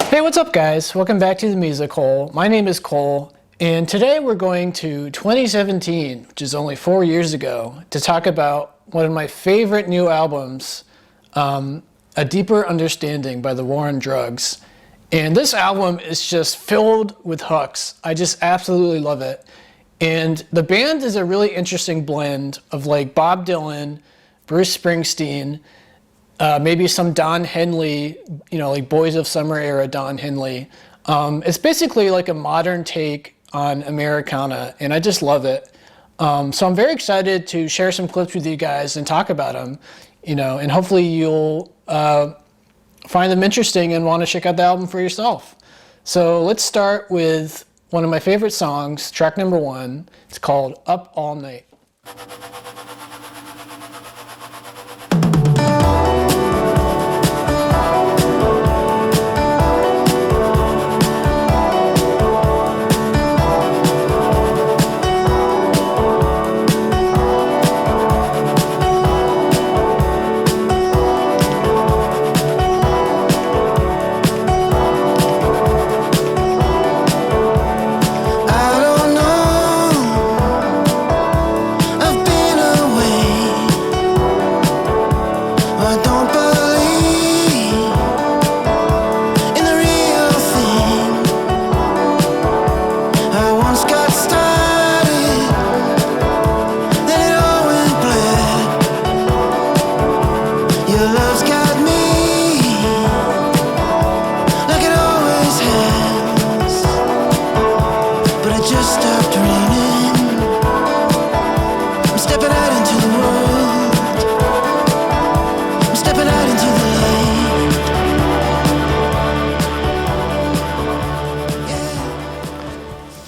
Hey, what's up guys? Welcome back to the Music Hole. My name is Cole, and today we're going to 2017, which is only 4 years ago, to talk about one of my favorite new albums, A Deeper Understanding by The War on Drugs. And this album is just filled with hooks. I just absolutely love it. And the band is a really interesting blend of like Bob Dylan, Bruce Springsteen, maybe some Don Henley, like Boys of Summer era Don Henley. It's basically like a modern take on Americana, and I just love it. So I'm very excited to share some clips with you guys and talk about them, and hopefully you'll find them interesting and want to check out the album for yourself. So let's start with one of my favorite songs, track number 1. It's called Up All Night.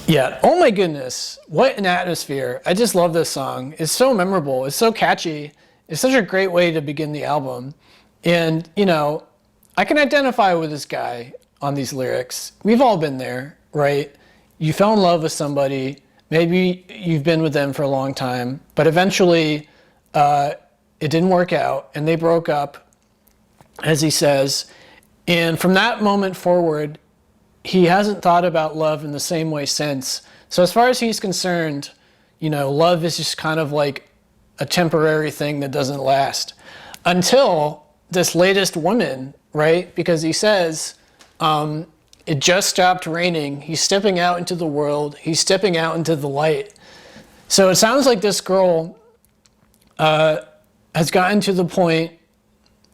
Yeah, oh my goodness, what an atmosphere. I just love this song. It's so memorable, it's so catchy. It's such a great way to begin the album. And, I can identify with this guy on these lyrics. We've all been there, right? You fell in love with somebody, maybe you've been with them for a long time, but eventually it didn't work out and they broke up, as he says. And from that moment forward, he hasn't thought about love in the same way since. So as far as he's concerned, love is just kind of like a temporary thing that doesn't last. Until this latest woman, right? Because he says, it just stopped raining. He's stepping out into the world. He's stepping out into the light. So it sounds like this girl has gotten to the point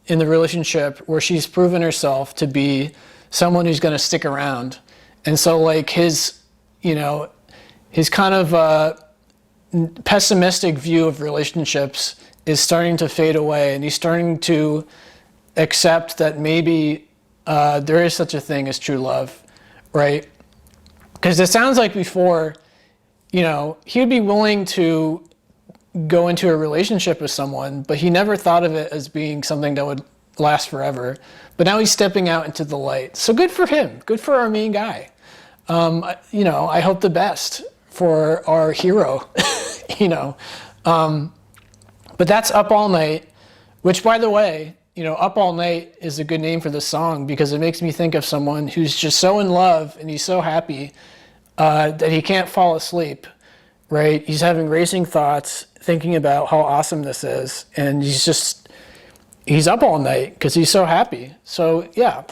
in the relationship where she's proven herself to be someone who's going to stick around. And so like his kind of pessimistic view of relationships is starting to fade away, and he's starting to accept that maybe there is such a thing as true love, right? Because it sounds like before, he would be willing to go into a relationship with someone, but he never thought of it as being something that would last forever. But now he's stepping out into the light. So good for him. Good for our main guy. I hope the best for our hero, But that's Up All Night, which, by the way, Up All Night is a good name for this song because it makes me think of someone who's just so in love and he's so happy that he can't fall asleep, right? He's having racing thoughts, thinking about how awesome this is, and he's up all night because he's so happy. So yeah,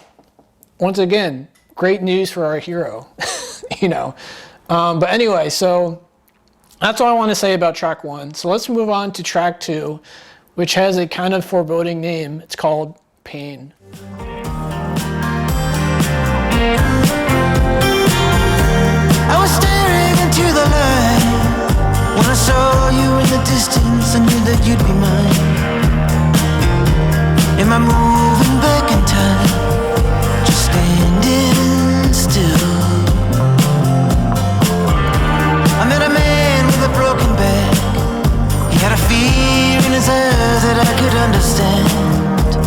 once again, great news for our hero, But anyway, so that's all I want to say about track 1. So let's move on to track 2, which has a kind of foreboding name. It's called Pain. I was staring into the light. When I saw you in the distance, I knew that you'd be mine. Am I moving back in time? Just standing still. I met a man with a broken back. He had a fear in his eyes that I could understand.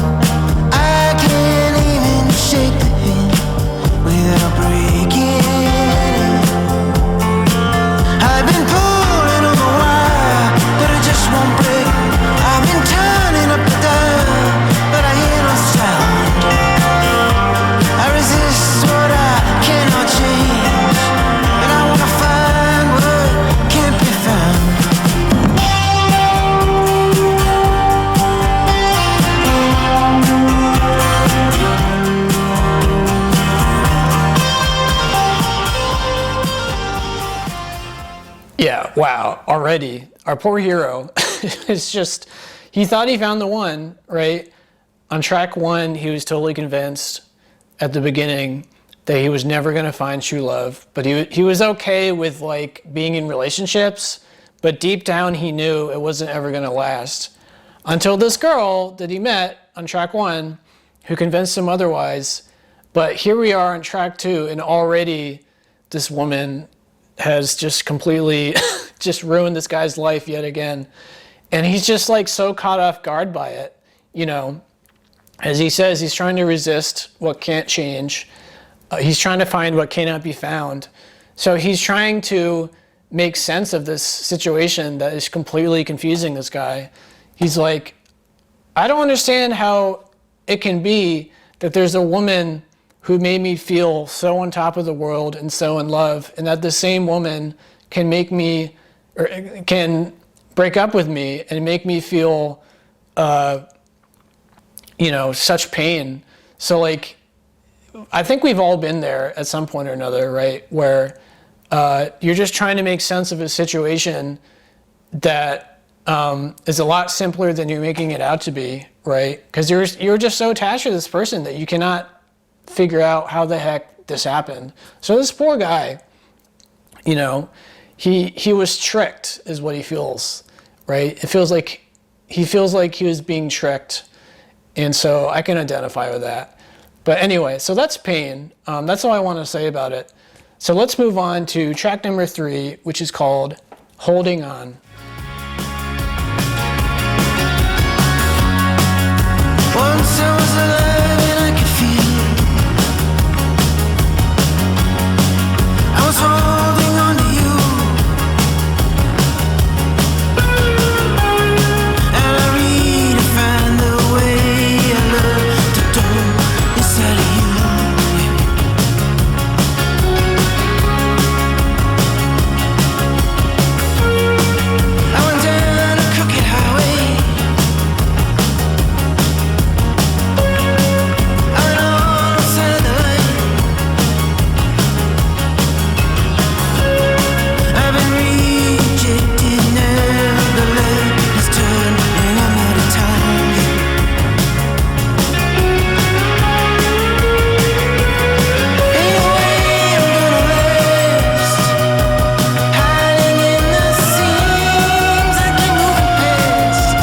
I can't even shake the hand without breaking it. I've been pulling on the wire, but it just won't break. I Yeah, wow, already. Our poor hero is just, he thought he found the one, right? On track one, he was totally convinced at the beginning that he was never going to find true love, but he was okay with like being in relationships, but deep down he knew it wasn't ever going to last. Until this girl that he met on track one, who convinced him otherwise. But here we are on track two, and already this woman has just completely just ruined this guy's life yet again. And he's just like so caught off guard by it. You know, as he says, he's trying to resist what can't change. He's trying to find what cannot be found. So he's trying to make sense of this situation that is completely confusing this guy. He's like, I don't understand how it can be that there's a woman who made me feel so on top of the world and so in love, and that the same woman can make me, or can break up with me and make me feel, such pain. So like, I think we've all been there at some point or another, right? Where you're just trying to make sense of a situation that is a lot simpler than you're making it out to be, right? Because you're just so attached to this person that you cannot figure out how the heck this happened. So this poor guy, you know, he was tricked, is what he feels, right? It feels like he was being tricked, and so I can identify with that. But anyway, so that's pain. That's all I want to say about it. So let's move on to track number 3, which is called Holding On. Once I was alive and I could feel. I was holding on to you, and I redefined the way I love to do inside of you. I went down a crooked highway. I went all outside the line. I've been rejected now, the light has turned and I'm out of time. Ain't no way I'm gonna last, hiding in the seams I keep moving past.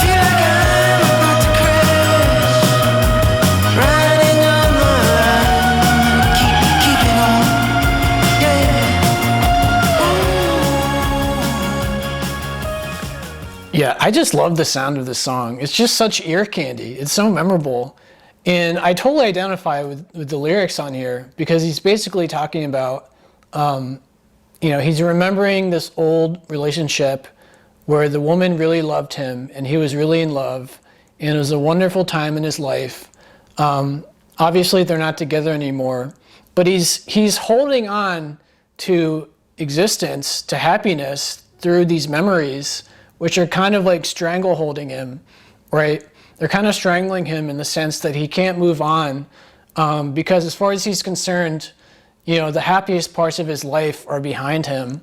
Feel like I'm about to crash, riding on the line, keeping on, Yeah, I just love the sound of this song. It's just such ear candy. It's so memorable. And I totally identify with the lyrics on here, because he's basically talking about, he's remembering this old relationship where the woman really loved him and he was really in love, and it was a wonderful time in his life. Obviously, they're not together anymore, but he's holding on to existence, to happiness through these memories, which are kind of like strangle-holding him, right? They're kind of strangling him in the sense that he can't move on, because as far as he's concerned, the happiest parts of his life are behind him.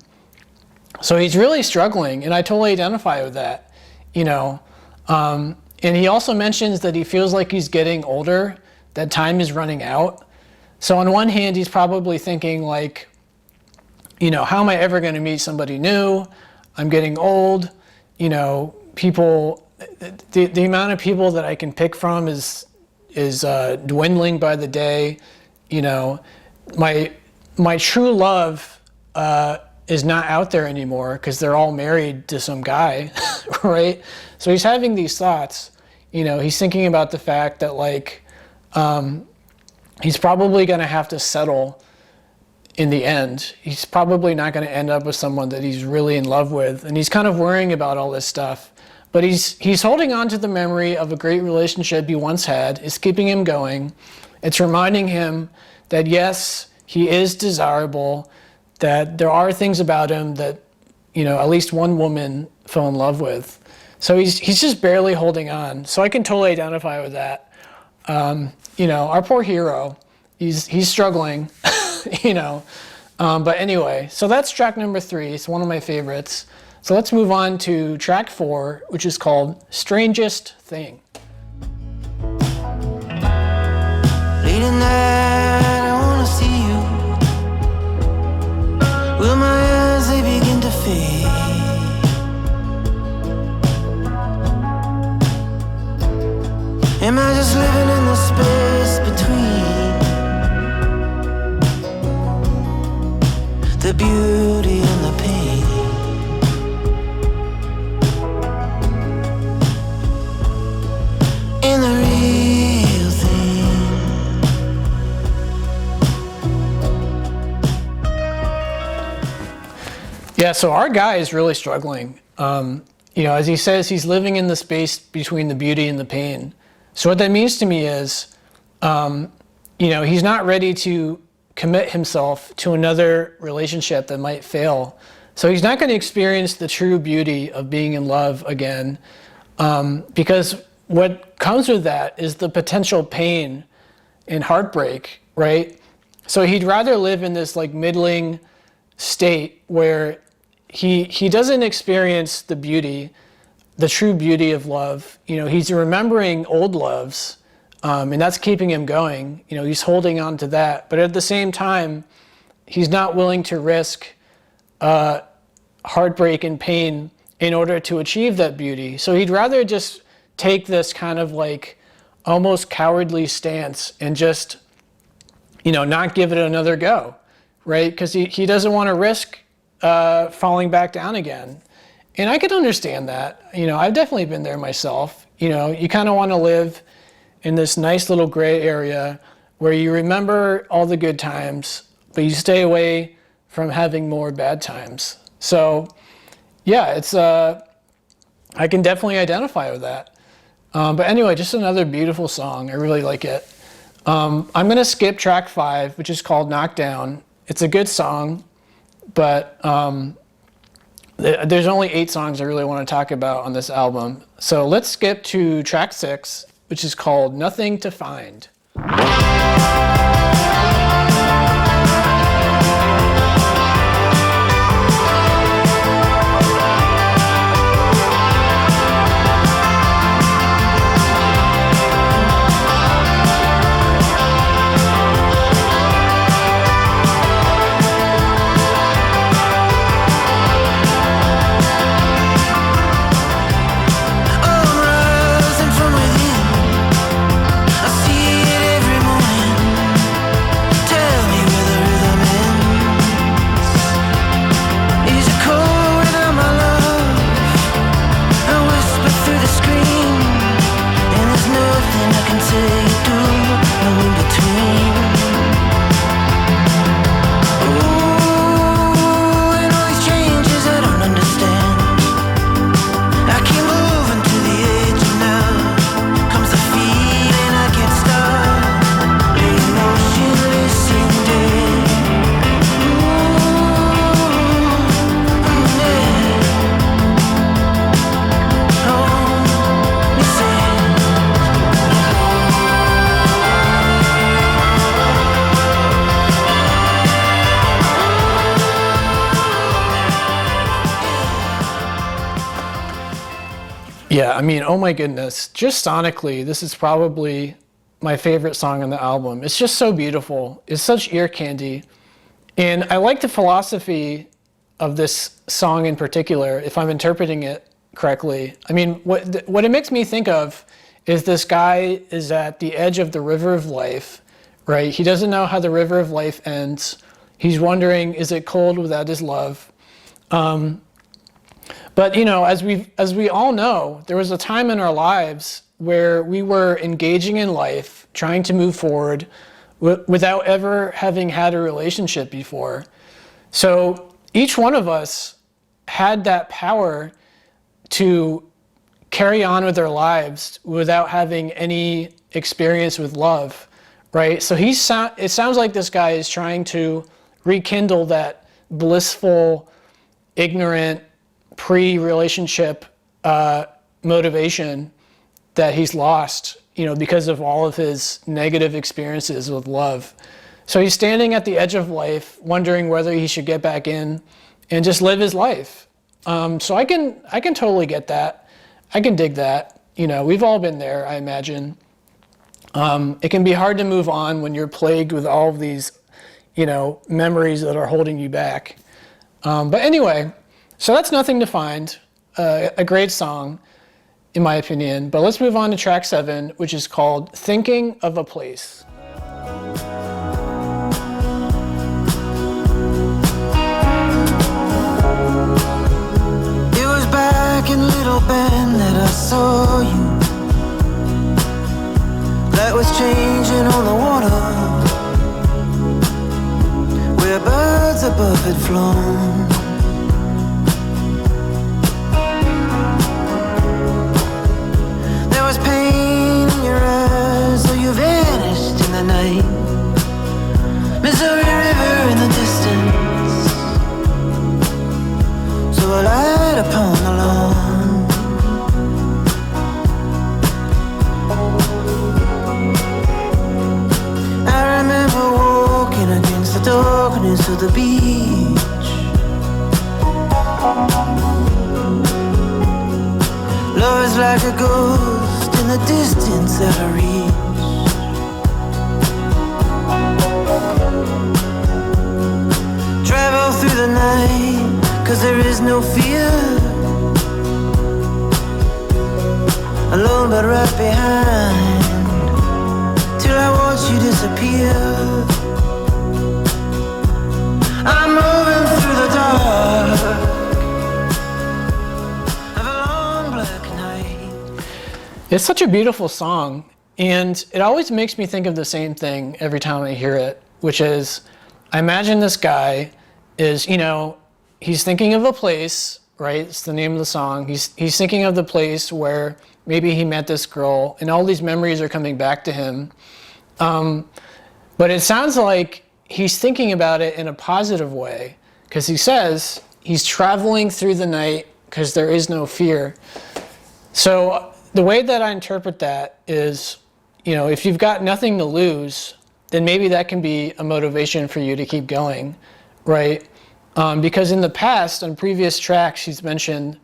So he's really struggling, and I totally identify with that, And he also mentions that he feels like he's getting older, that time is running out. So on one hand, he's probably thinking like, how am I ever going to meet somebody new? I'm getting old. People, the amount of people that I can pick from is dwindling by the day. My true love is not out there anymore because they're all married to some guy, right? So he's having these thoughts. He's thinking about the fact that like he's probably going to have to settle in the end. He's probably not going to end up with someone that he's really in love with, and he's kind of worrying about all this stuff. But he's holding on to the memory of a great relationship he once had. It's keeping him going. It's reminding him that yes, he is desirable, that there are things about him that, at least one woman fell in love with. So he's just barely holding on. So I can totally identify with that. Our poor hero, he's struggling. you know. But anyway, so that's track number 3. It's one of my favorites. So let's move on to track 4, which is called Strangest Thing. Late at night, I wanna see you. Will my eyes, they begin to fade? Am I just living in the space between the beauty and the pain? And the real thing. Yeah, so our guy is really struggling. You know, as he says, he's living in the space between the beauty and the pain. So what that means to me is, you know, he's not ready to commit himself to another relationship that might fail. So he's not going to experience the true beauty of being in love again, because what comes with that is the potential pain and heartbreak, right? So he'd rather live in this like middling state where he doesn't experience the beauty, the true beauty of love. You know, he's remembering old loves, and that's keeping him going. You know, he's holding on to that. But at the same time, he's not willing to risk heartbreak and pain in order to achieve that beauty. So he'd rather just take this kind of like almost cowardly stance and just, you know, not give it another go, right? Because he doesn't want to risk falling back down again. And I could understand that. You know, I've definitely been there myself. You know, you kind of want to live in this nice little gray area where you remember all the good times, but you stay away from having more bad times. So yeah, it's I can definitely identify with that. But anyway, just another beautiful song. I really like it. I'm going to skip track 5, which is called Knockdown. It's a good song, but there's only 8 songs I really want to talk about on this album. So let's skip to track 6, which is called Nothing to Find. Yeah, I mean, oh my goodness, just sonically, this is probably my favorite song on the album. It's just so beautiful. It's such ear candy. And I like the philosophy of this song in particular, if I'm interpreting it correctly. I mean, what it makes me think of is this guy is at the edge of the river of life, right? He doesn't know how the river of life ends. He's wondering, is it cold without his love? But you know, as we all know, there was a time in our lives where we were engaging in life, trying to move forward without ever having had a relationship before. So each one of us had that power to carry on with their lives without having any experience with love, right? So it sounds like this guy is trying to rekindle that blissful, ignorant, pre-relationship motivation that he's lost, you know, because of all of his negative experiences with love. So he's standing at the edge of life, wondering whether he should get back in and just live his life. So I can totally get that. I can dig that. You know, we've all been there, I imagine. It can be hard to move on when you're plagued with all of these, you know, memories that are holding you back. But anyway, so that's Nothing to Find, a great song, in my opinion. But let's move on to track 7, which is called Thinking of a Place. It was back in Little Bend that I saw you. Light was changing on the water, where birds above had flown. There was pain in your eyes, though you vanished in the night. Missouri River in the distance, so I light upon the lawn. I remember walking against the darkness of the beach. Love is like a ghost in the distance out of reach. Travel through the night, 'cause there is no fear. Alone but right behind, till I watch you disappear. I'm moving through the dark of a long black night. It's such a beautiful song, and it always makes me think of the same thing every time I hear it, which is, I imagine this guy is, you know, he's thinking of a place, right? It's the name of the song. He's thinking of the place where maybe he met this girl, and all these memories are coming back to him. But it sounds like he's thinking about it in a positive way, because he says he's traveling through the night because there is no fear. So the way that I interpret that is, you know, if you've got nothing to lose, then maybe that can be a motivation for you to keep going, right? Because in the past, on previous tracks, he's mentioned,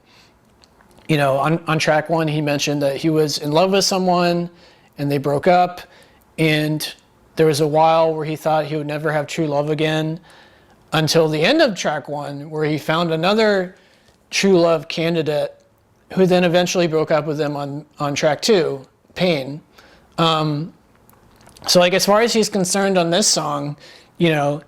you know, on track 1, he mentioned that he was in love with someone and they broke up, and there was a while where he thought he would never have true love again, until the end of track 1, where he found another true love candidate who then eventually broke up with him on track 2, Pain. So like, as far as he's concerned on this song, you know,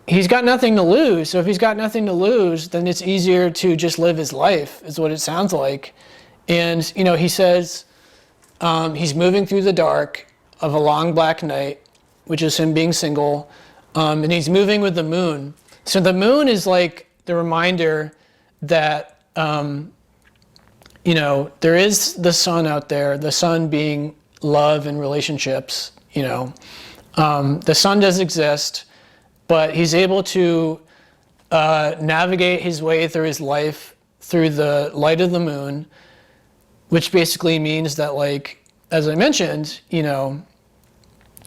he's got nothing to lose. So if he's got nothing to lose, then it's easier to just live his life, is what it sounds like. And, you know, he says he's moving through the dark of a long black night, which is him being single, and he's moving with the moon. So the moon is like the reminder that, you know, there is the sun out there, the sun being love and relationships, you know. The sun does exist, but he's able to navigate his way through his life through the light of the moon, which basically means that, like, as I mentioned, you know,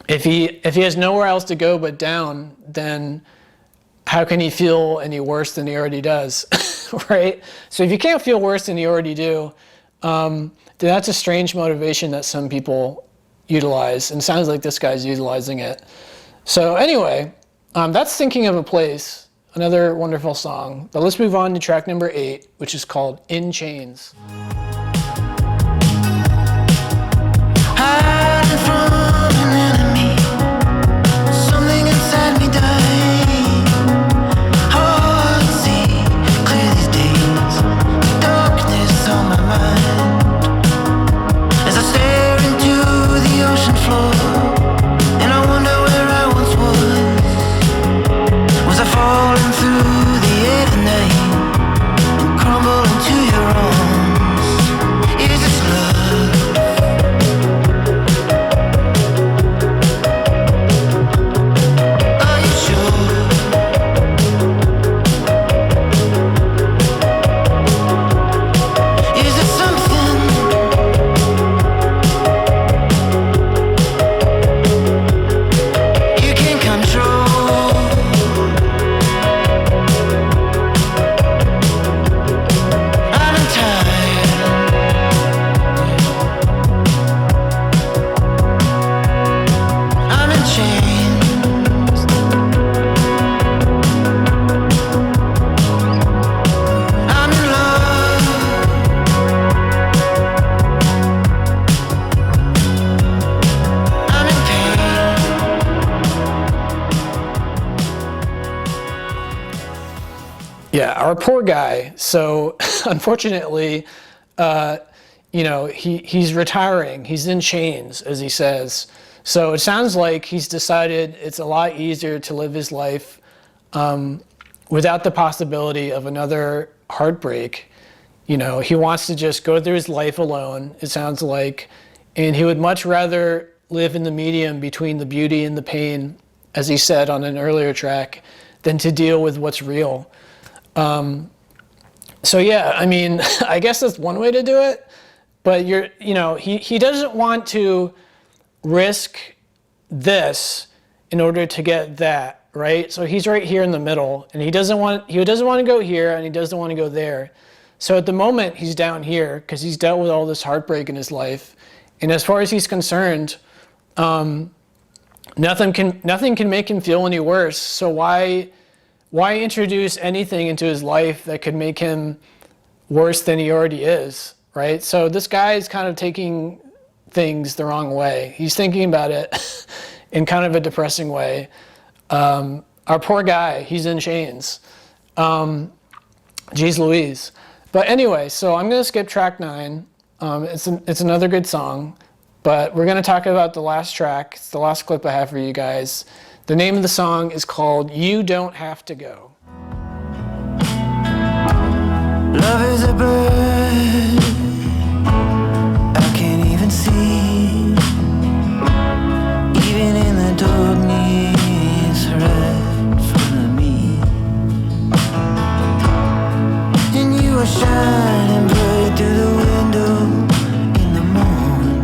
if he has nowhere else to go but down, then how can he feel any worse than he already does, right? So if you can't feel worse than you already do, then that's a strange motivation that some people utilize, and it sounds like this guy's utilizing it. So anyway, that's Thinking of a Place, another wonderful song. But let's move on to track number 8, which is called In Chains. Hiding from an enemy, something inside me died. Hard to see clear these days, darkness on my mind. As I stare into the ocean floor, and I wonder where I once was. Was I falling through the air tonight and crumble into your arms? our poor guy. So unfortunately, he's retiring. He's in chains, as he says. So it sounds like he's decided it's a lot easier to live his life without the possibility of another heartbreak. He wants to just go through his life alone, it sounds like, and he would much rather live in the medium between the beauty and the pain, as he said on an earlier track, than to deal with what's real. So yeah, I mean, I guess that's one way to do it, but he doesn't want to risk this in order to get that, right? So he's right here in the middle, and he doesn't want to go here, and he doesn't want to go there. So at the moment, he's down here because he's dealt with all this heartbreak in his life, and as far as he's concerned, nothing can make him feel any worse. So why introduce anything into his life that could make him worse than he already is, right? So this guy is kind of taking things the wrong way. He's thinking about it in kind of a depressing way. Our poor guy, he's in chains. Geez Louise. But anyway, so I'm going to skip track 9. It's another good song, but we're going to talk about the last track. It's the last clip I have for you guys. The name of the song is called You Don't Have to Go. Love is a bird I can't even see, even in the darkness right in front of me. And you are shining bright through the window in the morning.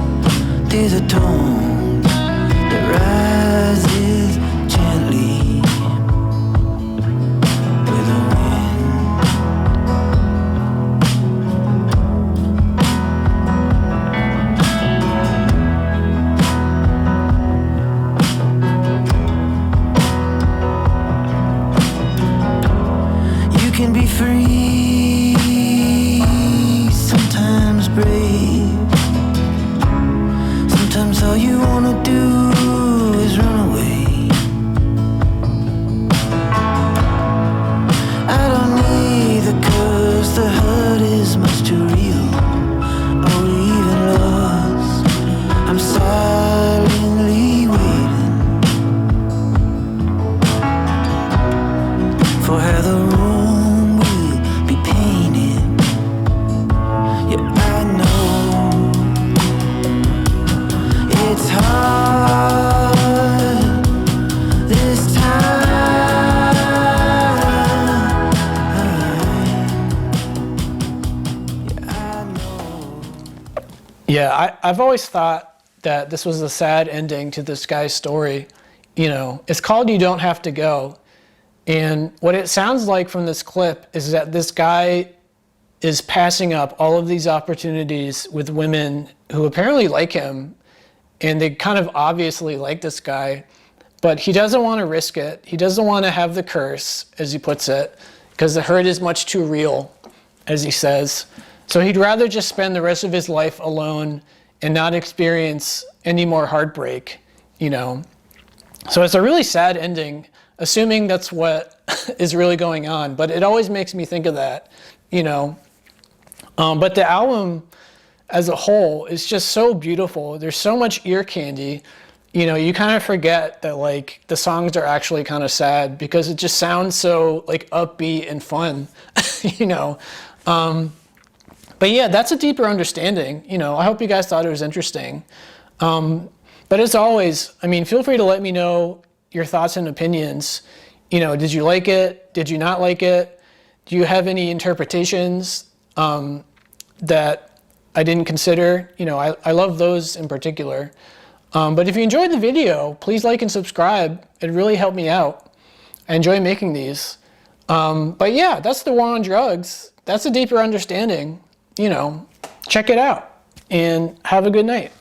There's a tone that rises gently with the wind. You can be free, sometimes brave. Sometimes all you wanna do is run away. I don't need the curse, the hurt is much too real, or even lost. I'm silently waiting for how the room will be painted. Yeah, I know it's hard this time. Yeah, I know. Yeah, I've always thought that this was a sad ending to this guy's story. It's called You Don't Have to Go. And what it sounds like from this clip is that this guy is passing up all of these opportunities with women who apparently like him, and they kind of obviously like this guy, but he doesn't want to risk it. He doesn't want to have the curse, as he puts it, because the hurt is much too real, as he says. So he'd rather just spend the rest of his life alone and not experience any more heartbreak, So it's a really sad ending, assuming that's what is really going on, but it always makes me think of that, But the album as a whole is just so beautiful. There's so much ear candy. You kind of forget that the songs are actually kind of sad because it just sounds so upbeat and fun, But yeah, that's a deeper understanding. I hope you guys thought it was interesting. But as always, feel free to let me know your thoughts and opinions. Did you like it? Did you not like it? Do you have any interpretations that I didn't consider? I love those in particular. But if you enjoyed the video, please like and subscribe. It really helped me out. I enjoy making these. But yeah, that's the war on drugs. That's a deeper understanding. Check it out and have a good night.